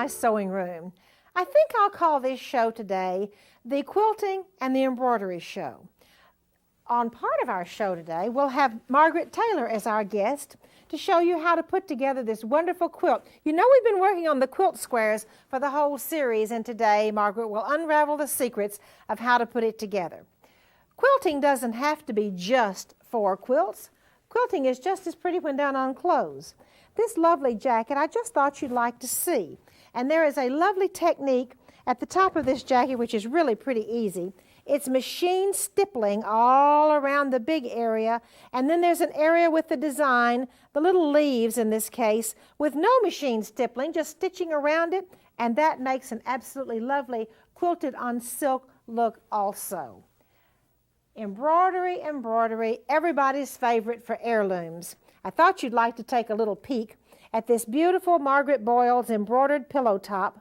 my sewing room. I think I'll call this show today the Quilting and the Embroidery Show. On part of our show today, we'll have Margaret Taylor as our guest to show you how to put together this wonderful quilt. You know, we've been working on the quilt squares for the whole series, and today Margaret will unravel the secrets of how to put it together. Quilting doesn't have to be just for quilts. Quilting is just as pretty when done on clothes. This lovely jacket I just thought you'd like to see. And there is a lovely technique at the top of this jacket which is really pretty easy. It's machine stippling all around the big area, and then there's an area with the design, the little leaves in this case, with no machine stippling, just stitching around it, and that makes an absolutely lovely quilted on silk look also. Embroidery, embroidery, everybody's favorite for heirlooms. I thought you'd like to take a little peek at this beautiful Margaret Boyles embroidered pillow top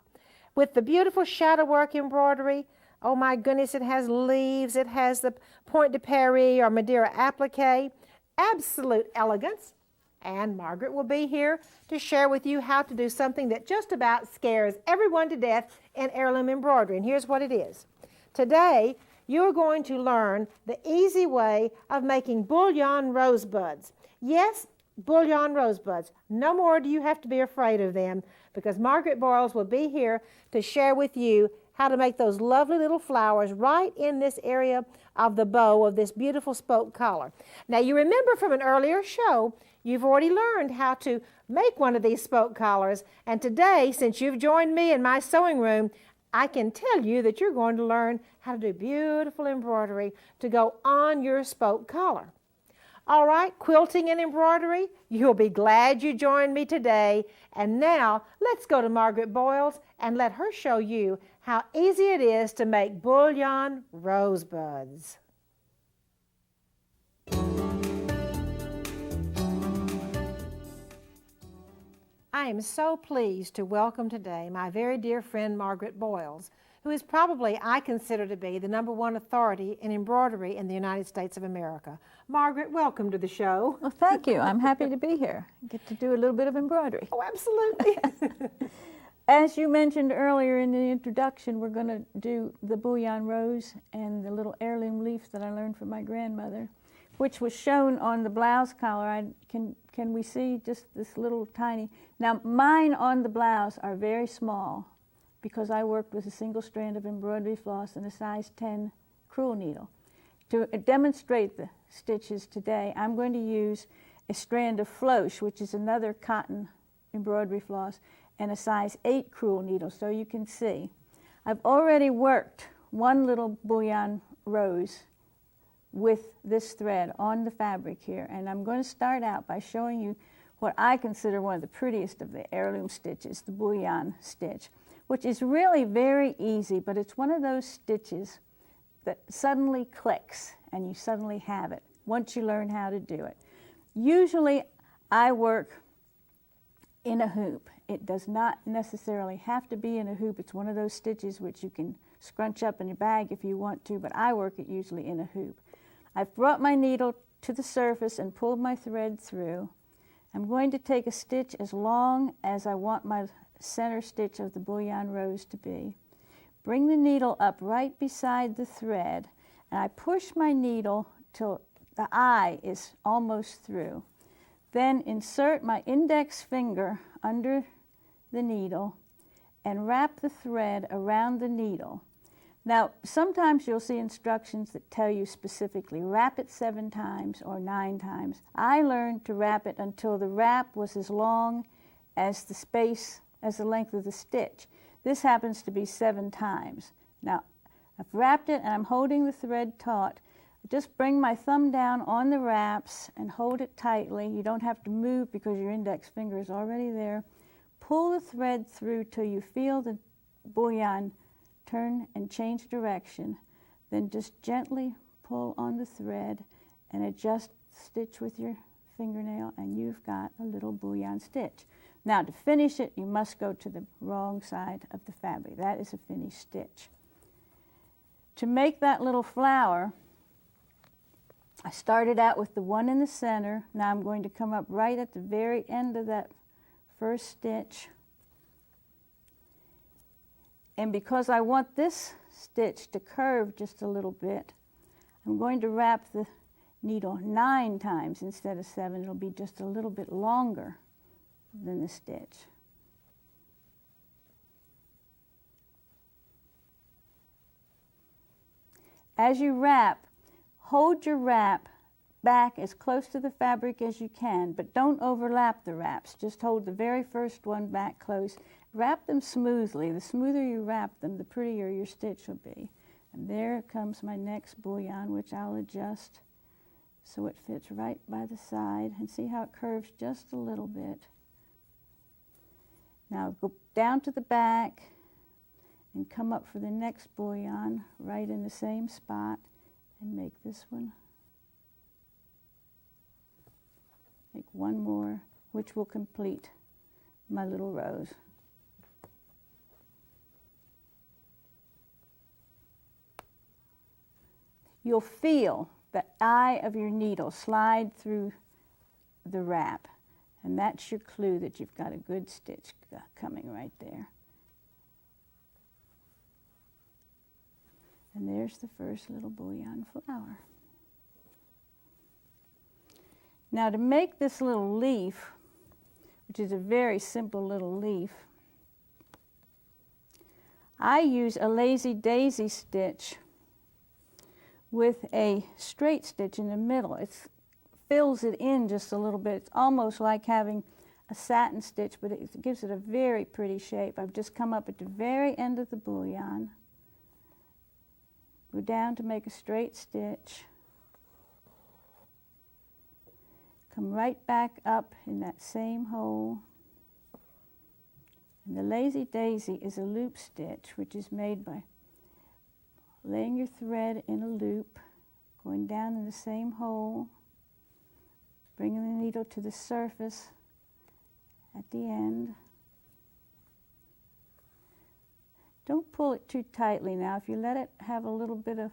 with the beautiful shadow work embroidery. Oh my goodness, it has leaves, it has the Point de Paris or Madeira applique, absolute elegance. And Margaret will be here to share with you how to do something that just about scares everyone to death in heirloom embroidery. And here's what it is. Today, you're going to learn the easy way of making bullion rosebuds. Yes, bullion rosebuds. No more do you have to be afraid of them, because Margaret Boyles will be here to share with you how to make those lovely little flowers right in this area of the bow of this beautiful spoke collar. Now you remember from an earlier show, you've already learned how to make one of these spoke collars, and today, since you've joined me in my sewing room, I can tell you that you're going to learn how to do beautiful embroidery to go on your spoke collar. All right, quilting and embroidery, you'll be glad you joined me today. And now, let's go to Margaret Boyles and let her show you how easy it is to make bullion rosebuds. I am so pleased to welcome today my very dear friend Margaret Boyles, who is probably, I consider to be, the #1 authority in embroidery in the United States of America. Margaret, welcome to the show. Well, thank you. I'm happy to be here. Get to do a little bit of embroidery. Oh, absolutely. As you mentioned earlier in the introduction, we're going to do the bullion rose and the little heirloom leaf that I learned from my grandmother, which was shown on the blouse collar. Can we see just this little tiny? Now, mine on the blouse are very small because I worked with a single strand of embroidery floss and a size 10 crewel needle. To demonstrate the stitches today, I'm going to use a strand of floche, which is another cotton embroidery floss, and a size 8 crewel needle, so you can see. I've already worked one little bullion rose with this thread on the fabric here, and I'm going to start out by showing you what I consider one of the prettiest of the heirloom stitches, the bullion stitch, which is really very easy, but it's one of those stitches that suddenly clicks and you suddenly have it once you learn how to do it. Usually I work in a hoop. It does not necessarily have to be in a hoop. It's one of those stitches which you can scrunch up in your bag if you want to, but I work it usually in a hoop. I've brought my needle to the surface and pulled my thread through. I'm going to take a stitch as long as I want my center stitch of the bullion rose to be. Bring the needle up right beside the thread, and I push my needle till the eye is almost through. Then insert my index finger under the needle and wrap the thread around the needle. Now, sometimes you'll see instructions that tell you specifically, wrap it 7 times or 9 times. I learned to wrap it until the wrap was as long as the space, as the length of the stitch. This happens to be 7 times. Now, I've wrapped it and I'm holding the thread taut. Just bring my thumb down on the wraps and hold it tightly. You don't have to move because your index finger is already there. Pull the thread through till you feel the bullion turn and change direction. Then just gently pull on the thread and adjust the stitch with your fingernail, and you've got a little bullion stitch. Now, to finish it, you must go to the wrong side of the fabric. That is a finished stitch. To make that little flower, I started out with the one in the center. Now I'm going to come up right at the very end of that first stitch And because I want this stitch to curve just a little bit, I'm going to wrap the needle 9 times instead of 7. It'll be just a little bit longer than the stitch. As you wrap, hold your wrap back as close to the fabric as you can, but don't overlap the wraps. Just hold the very first one back close. Wrap them smoothly. The smoother you wrap them, the prettier your stitch will be. And there comes my next bullion, which I'll adjust so it fits right by the side. And see how it curves just a little bit. Now go down to the back and come up for the next bullion right in the same spot and make this one. Make one more, which will complete my little rose. You'll feel the eye of your needle slide through the wrap, and that's your clue that you've got a good stitch coming right there. And there's the first little bullion flower. Now to make this little leaf, which is a very simple little leaf, I use a lazy daisy stitch with a straight stitch in the middle. It fills it in just a little bit. It's almost like having a satin stitch, but it gives it a very pretty shape. I've just come up at the very end of the bullion, go down to make a straight stitch, come right back up in that same hole. And the lazy daisy is a loop stitch, which is made by laying your thread in a loop, going down in the same hole, bringing the needle to the surface at the end. Don't pull it too tightly now. If you let it have a little bit of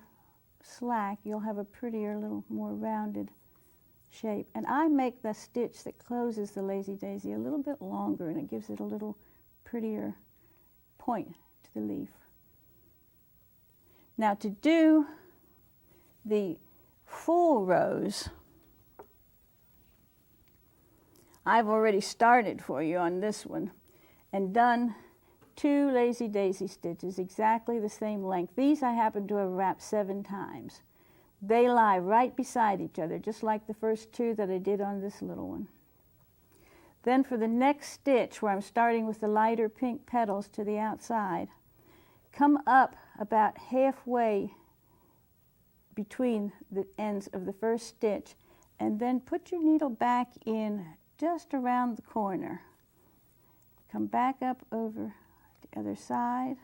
slack, you'll have a prettier, little more rounded shape. And I make the stitch that closes the lazy daisy a little bit longer, and it gives it a little prettier point to the leaf. Now to do the full rose, I've already started for you on this one and done 2 lazy daisy stitches, exactly the same length. These I happen to have wrapped 7 times. They lie right beside each other, just like the first 2 that I did on this little one. Then for the next stitch, where I'm starting with the lighter pink petals to the outside, come up about halfway between the ends of the first stitch, and then put your needle back in just around the corner. Come back up over the other side.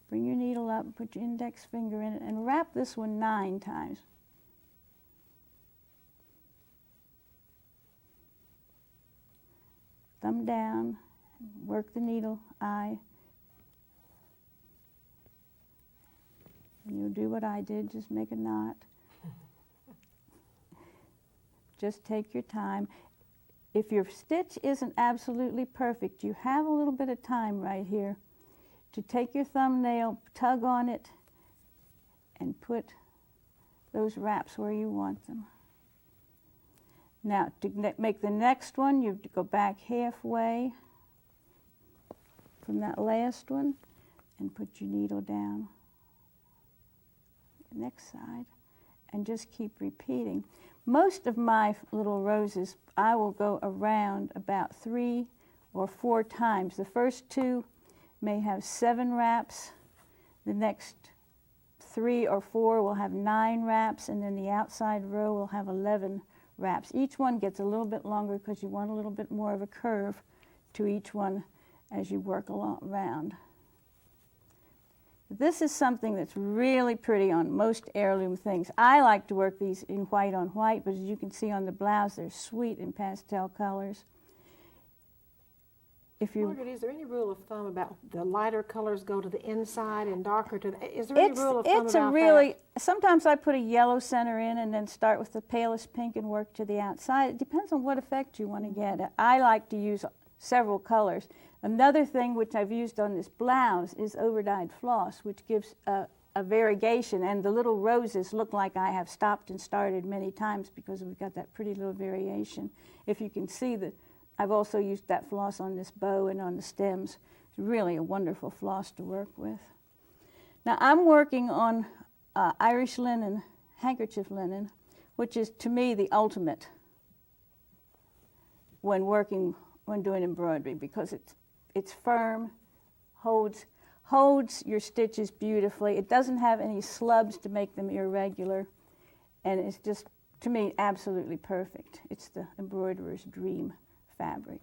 Bring your needle up, put your index finger in it, and wrap this one 9 times. Thumb down, work the needle eye, and you'll do what I did, just make a knot. Just take your time. If your stitch isn't absolutely perfect, you have a little bit of time right here to take your thumbnail, tug on it, and put those wraps where you want them. Now, to make the next one, you have to go back halfway from that last one and put your needle down the next side and just keep repeating. Most of my little roses, I will go around about 3 or 4 times. The first 2 may have 7 wraps. The next 3 or 4 will have 9 wraps, and then the outside row will have 11 wraps. Each one gets a little bit longer because you want a little bit more of a curve to each one as you work along around. This is something that's really pretty on most heirloom things. I like to work these in white on white, but as you can see on the blouse, they're sweet in pastel colors. Margaret, is there any rule of thumb about the lighter colors go to the inside and darker to the... Is there any rule of thumb about that? Sometimes I put a yellow center in and then start with the palest pink and work to the outside. It depends on what effect you want to get. I like to use several colors. Another thing which I've used on this blouse is overdyed floss, which gives a variegation, and the little roses look like I have stopped and started many times because we've got that pretty little variation. If you can see I've also used that floss on this bow and on the stems. It's really a wonderful floss to work with. Now I'm working on Irish linen, handkerchief linen, which is to me the ultimate when doing embroidery, because it's firm, holds your stitches beautifully. It doesn't have any slubs to make them irregular, and it's just, to me, absolutely perfect. It's the embroiderer's dream fabric.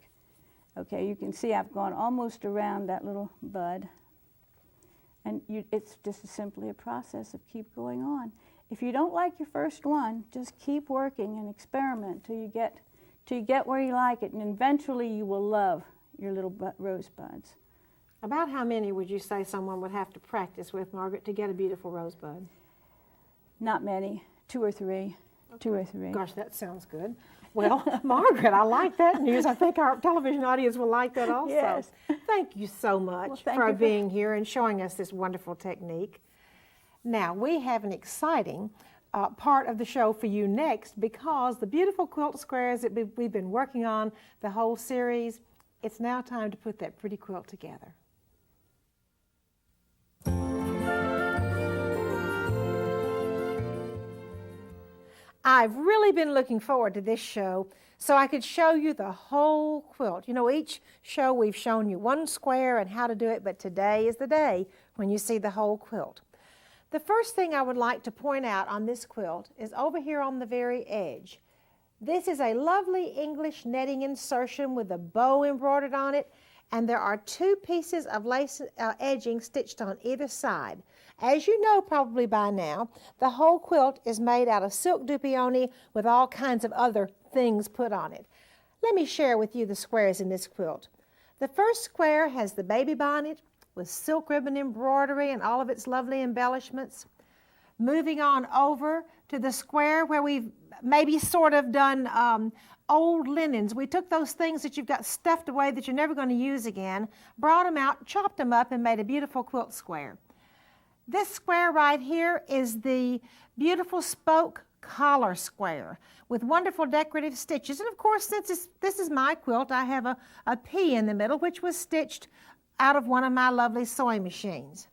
Okay, you can see I've gone almost around that little bud, and it's just simply a process of keep going on. If you don't like your first one, just keep working and experiment till you get where you like it, and eventually you will love your little rosebuds. About how many would you say someone would have to practice with, Margaret, to get a beautiful rosebud? Not many, 2 or 3. Okay. 2 or 3. Gosh, that sounds good. Well, Margaret, I like that news. I think our television audience will like that also. Yes. Thank you so much for being here and showing us this wonderful technique. Now, we have an exciting part of the show for you next, because the beautiful quilt squares that we've been working on the whole series, it's now time to put that pretty quilt together. I've really been looking forward to this show so I could show you the whole quilt. You know, each show we've shown you one square and how to do it, but today is the day when you see the whole quilt. The first thing I would like to point out on this quilt is over here on the very edge. This is a lovely English netting insertion with a bow embroidered on it, and there are 2 pieces of lace edging stitched on either side. As you know probably by now, the whole quilt is made out of silk dupioni with all kinds of other things put on it. Let me share with you the squares in this quilt. The first square has the baby bonnet with silk ribbon embroidery and all of its lovely embellishments. Moving on over to the square where we've maybe sort of done old linens. We took those things that you've got stuffed away that you're never going to use again, brought them out, chopped them up, and made a beautiful quilt square. This square right here is the beautiful spoke collar square with wonderful decorative stitches. And of course, since this is my quilt, I have a P in the middle, which was stitched out of one of my lovely sewing machines.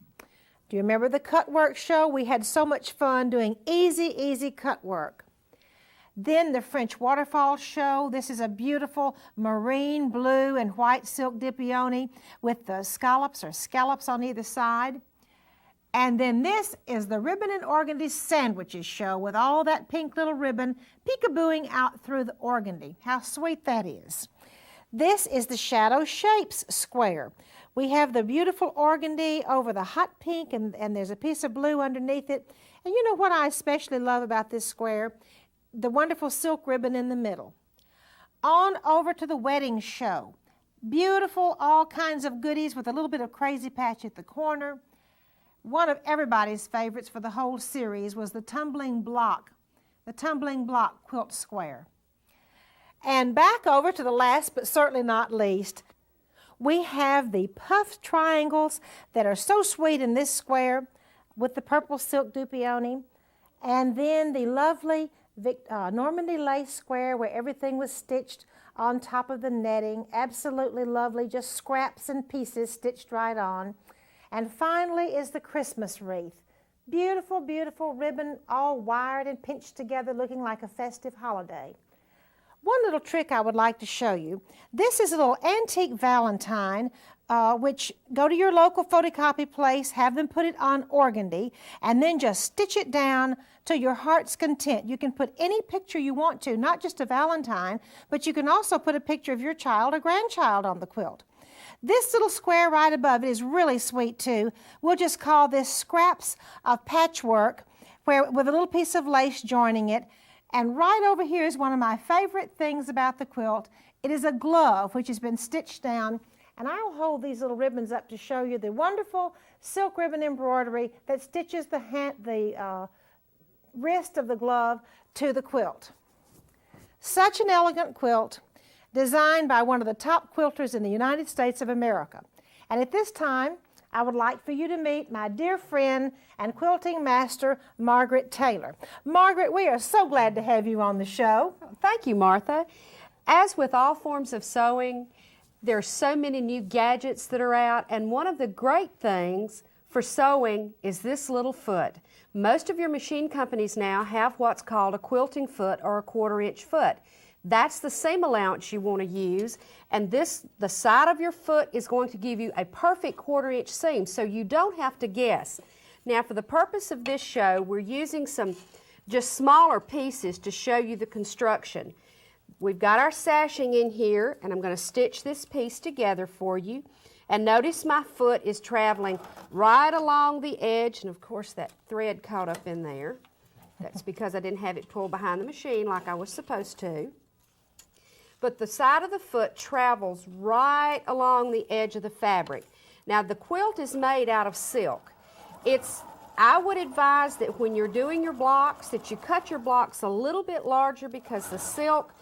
Do you remember the cut work show? We had so much fun doing easy cut work. Then the French waterfall show. This is a beautiful marine blue and white silk dupioni with the scallops on either side. And then this is the ribbon and organdy sandwiches show with all that pink little ribbon peekabooing out through the organdy. How sweet that is. This is the shadow shapes square. We have the beautiful organdy over the hot pink, and there's a piece of blue underneath it. And you know what I especially love about this square? The wonderful silk ribbon in the middle. On over to the wedding show. Beautiful, all kinds of goodies with a little bit of crazy patch at the corner. One of everybody's favorites for the whole series was the tumbling block quilt square. And back over to the last but certainly not least, we have the puffed triangles that are so sweet in this square with the purple silk dupioni, and then the lovely Normandy lace square where everything was stitched on top of the netting. Absolutely lovely, just scraps and pieces stitched right on. And finally is the Christmas wreath. Beautiful, beautiful ribbon, all wired and pinched together, looking like a festive holiday. One little trick I would like to show you. This is a little antique Valentine, which go to your local photocopy place, have them put it on organdy, and then just stitch it down to your heart's content. You can put any picture you want to, not just a Valentine, but you can also put a picture of your child or grandchild on the quilt. This little square right above it is really sweet too. We'll just call this scraps of patchwork with a little piece of lace joining it. And right over here is one of my favorite things about the quilt. It is a glove which has been stitched down. And I'll hold these little ribbons up to show you the wonderful silk ribbon embroidery that stitches the wrist of the glove to the quilt. Such an elegant quilt. designed by one of the top quilters in the United States of America. And at this time, I would like for you to meet my dear friend and quilting master, Margaret Taylor. Margaret, we are so glad to have you on the show. Thank you, Martha. As with all forms of sewing, there are so many new gadgets that are out, and one of the great things for sewing is this little foot. Most of your machine companies now have what's called a quilting foot or a 1/4 inch foot. That's the seam allowance you want to use, and the side of your foot is going to give you a perfect 1/4 inch seam, so you don't have to guess. Now, for the purpose of this show, we're using some just smaller pieces to show you the construction. We've got our sashing in here, and I'm going to stitch this piece together for you. And notice my foot is traveling right along the edge, and of course that thread caught up in there. That's because I didn't have it pulled behind the machine like I was supposed to. But the side of the foot travels right along the edge of the fabric. Now, the quilt is made out of silk. I would advise that when you're doing your blocks, that you cut your blocks a little bit larger, because the silk,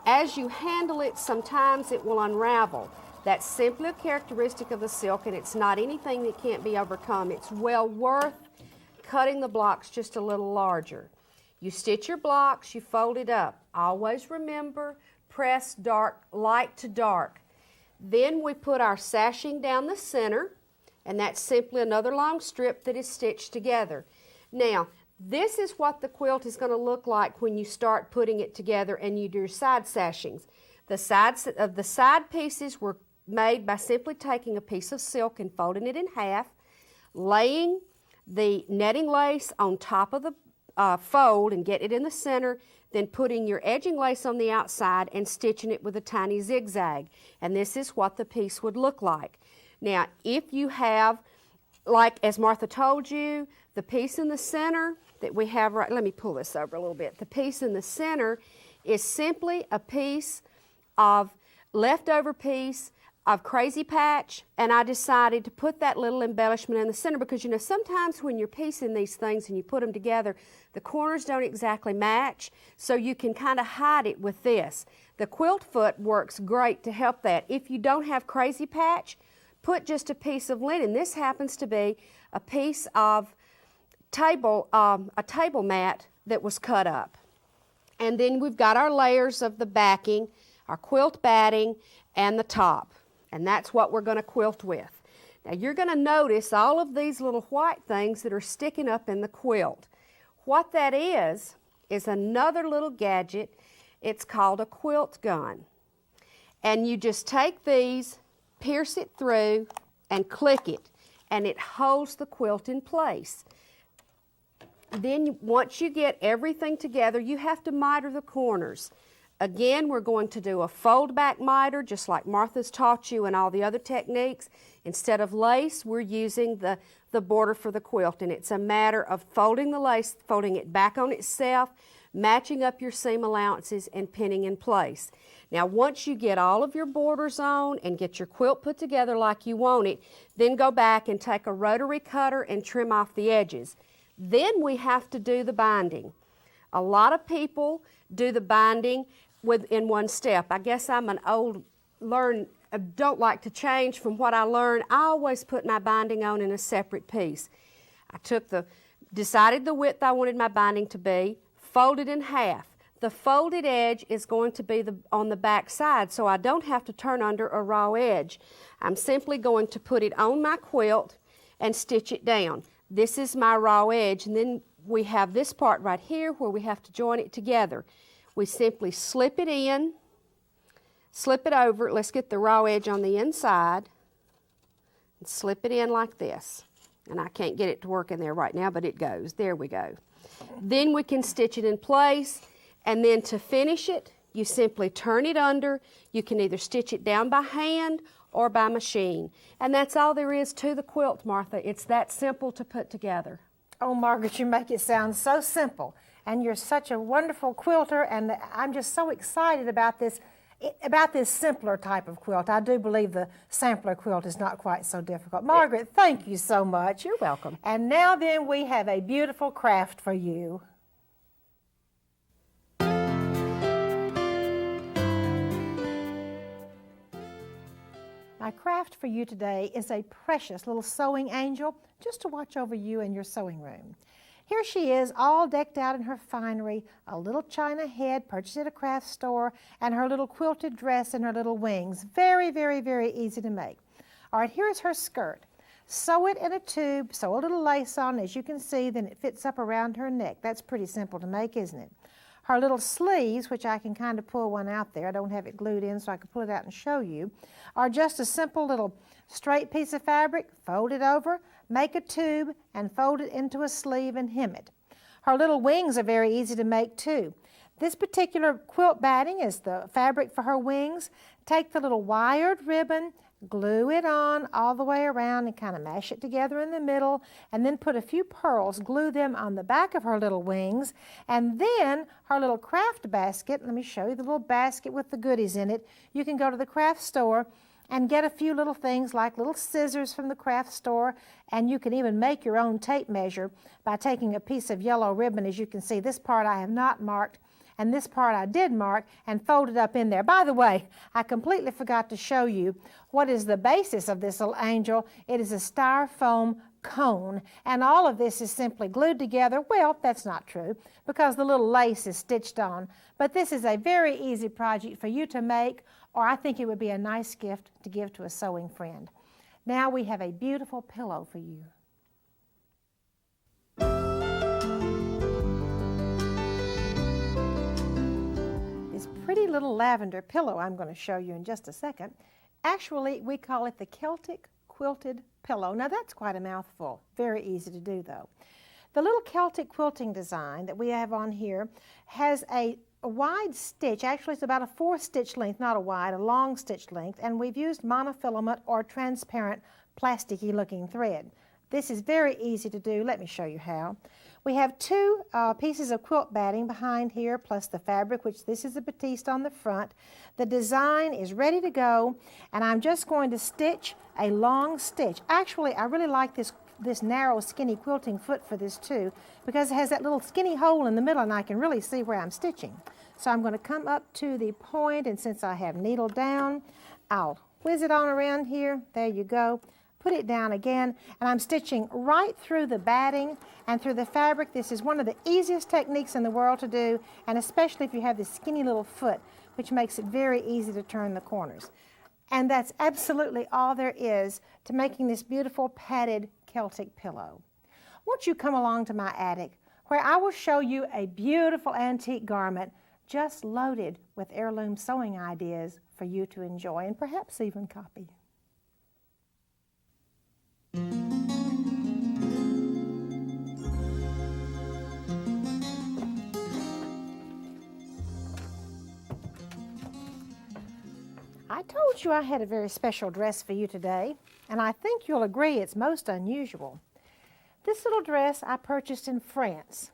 as you handle it, sometimes it will unravel. That's simply a characteristic of the silk, and it's not anything that can't be overcome. It's well worth cutting the blocks just a little larger. You stitch your blocks, you fold it up. Always remember, press dark, light to dark. Then we put our sashing down the center, and that's simply another long strip that is stitched together. Now, this is what the quilt is going to look like when you start putting it together and you do your side sashings. The side pieces were made by simply taking a piece of silk and folding it in half, laying the netting lace on top of the fold and get it in the center, then putting your edging lace on the outside and stitching it with a tiny zigzag. And this is what the piece would look like. Now, if you have, like as Martha told you, the piece in the center that we have right, let me pull this over a little bit. The piece in the center is simply a piece of leftover piece of crazy patch, and I decided to put that little embellishment in the center because, you know, sometimes when you're piecing these things and you put them together, the corners don't exactly match, so you can kind of hide it with this. The quilt foot works great to help that. If you don't have crazy patch, put just a piece of linen. This happens to be a piece of a table mat that was cut up. And then we've got our layers of the backing, our quilt batting, and the top. And that's what we're going to quilt with. Now you're going to notice all of these little white things that are sticking up in the quilt. What that is another little gadget. It's called a quilt gun. And you just take these, pierce it through, and click it, and it holds the quilt in place. Then once you get everything together, you have to miter the corners. Again, we're going to do a fold back miter, just like Martha's taught you and all the other techniques. Instead of lace, we're using the border for the quilt, and it's a matter of folding the lace, folding it back on itself, matching up your seam allowances, and pinning in place. Now, once you get all of your borders on and get your quilt put together like you want it, then go back and take a rotary cutter and trim off the edges. Then we have to do the binding. A lot of people do the binding in one step. I guess I'm an don't like to change from what I learned. I always put my binding on in a separate piece. I decided the width I wanted my binding to be, folded in half. The folded edge is going to be on the back side, so I don't have to turn under a raw edge. I'm simply going to put it on my quilt and stitch it down. This is my raw edge, and then we have this part right here where we have to join it together. We simply slip it in, slip it over. Let's get the raw edge on the inside and slip it in like this. And I can't get it to work in there right now, but it goes. There we go. Then we can stitch it in place, and then to finish it, you simply turn it under. You can either stitch it down by hand or by machine. And that's all there is to the quilt, Martha. It's that simple to put together. Oh, Margaret, you make it sound so simple. And you're such a wonderful quilter, and I'm just so excited about this simpler type of quilt. I do believe the sampler quilt is not quite so difficult. Margaret, thank you so much. You're welcome. And now then we have a beautiful craft for you. My craft for you today is a precious little sewing angel just to watch over you in your sewing room. Here she is, all decked out in her finery, a little china head purchased at a craft store, and her little quilted dress and her little wings. Very, very, very easy to make. All right, here's her skirt. Sew it in a tube, sew a little lace on, as you can see, then it fits up around her neck. That's pretty simple to make, isn't it? Her little sleeves, which I can kind of pull one out there, I don't have it glued in so I can pull it out and show you, are just a simple little straight piece of fabric, fold it over, make a tube, and fold it into a sleeve and hem it. Her little wings are very easy to make too. This particular quilt batting is the fabric for her wings. Take the little wired ribbon, glue it on all the way around and kind of mash it together in the middle, and then put a few pearls, glue them on the back of her little wings, and then her little craft basket. Let me show you the little basket with the goodies in it. You can go to the craft store and get a few little things like little scissors from the craft store, and you can even make your own tape measure by taking a piece of yellow ribbon. As you can see, this part I have not marked, and this part I did mark and folded up in there. By the way, I completely forgot to show you what is the basis of this little angel. It is a styrofoam cone, and all of this is simply glued together. Well, that's not true because the little lace is stitched on, but this is a very easy project for you to make, or I think it would be a nice gift to give to a sewing friend. Now we have a beautiful pillow for you. This pretty little lavender pillow I'm going to show you in just a second, actually we call it the Celtic Quilted Pillow. Now that's quite a mouthful, very easy to do though. The little Celtic quilting design that we have on here has a wide stitch. Actually it's about a 4-stitch length, not a wide, a long stitch length, and we've used monofilament or transparent plasticky looking thread. This is very easy to do. Let me show you how. We have 2 pieces of quilt batting behind here, plus the fabric, which this is a batiste on the front. The design is ready to go, and I'm just going to stitch a long stitch. Actually, I really like this narrow, skinny quilting foot for this too, because it has that little skinny hole in the middle, and I can really see where I'm stitching. So I'm going to come up to the point, and since I have needle down, I'll whiz it on around here. There you go. Put it down again, and I'm stitching right through the batting and through the fabric. This is one of the easiest techniques in the world to do, and especially if you have this skinny little foot, which makes it very easy to turn the corners. And that's absolutely all there is to making this beautiful padded Celtic pillow. Won't you come along to my attic, where I will show you a beautiful antique garment just loaded with heirloom sewing ideas for you to enjoy and perhaps even copy. I told you I had a very special dress for you today, and I think you'll agree it's most unusual. This little dress I purchased in France.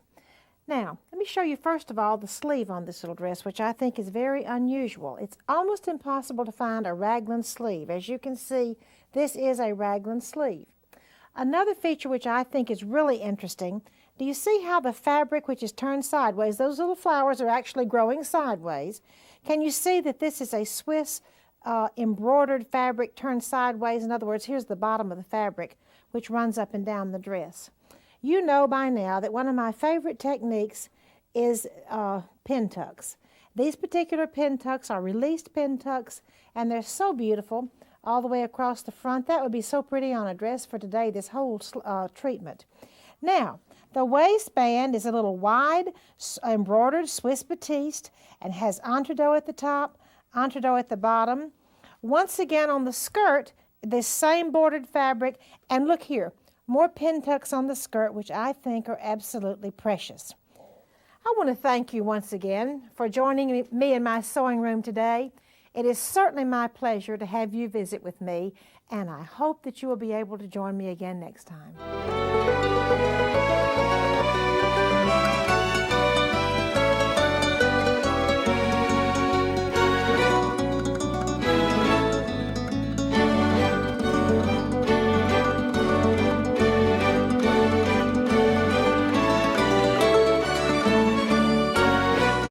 Now, let me show you first of all the sleeve on this little dress, which I think is very unusual. It's almost impossible to find a raglan sleeve. As you can see, this is a raglan sleeve. Another feature which I think is really interesting, do you see how the fabric, which is turned sideways, those little flowers are actually growing sideways? Can you see that this is a Swiss embroidered fabric turned sideways? In other words, here's the bottom of the fabric, which runs up and down the dress. You know by now that one of my favorite techniques is pin tucks. These particular pin tucks are released pin tucks, and they're so beautiful all the way across the front. That would be so pretty on a dress for today, this whole treatment. Now, the waistband is a little wide embroidered Swiss batiste and has entredeaux at the top, entredeaux at the bottom. Once again on the skirt, this same bordered fabric, and look here, more pin tucks on the skirt, which I think are absolutely precious. I want to thank you once again for joining me in my sewing room today. It is certainly my pleasure to have you visit with me, and I hope that you will be able to join me again next time.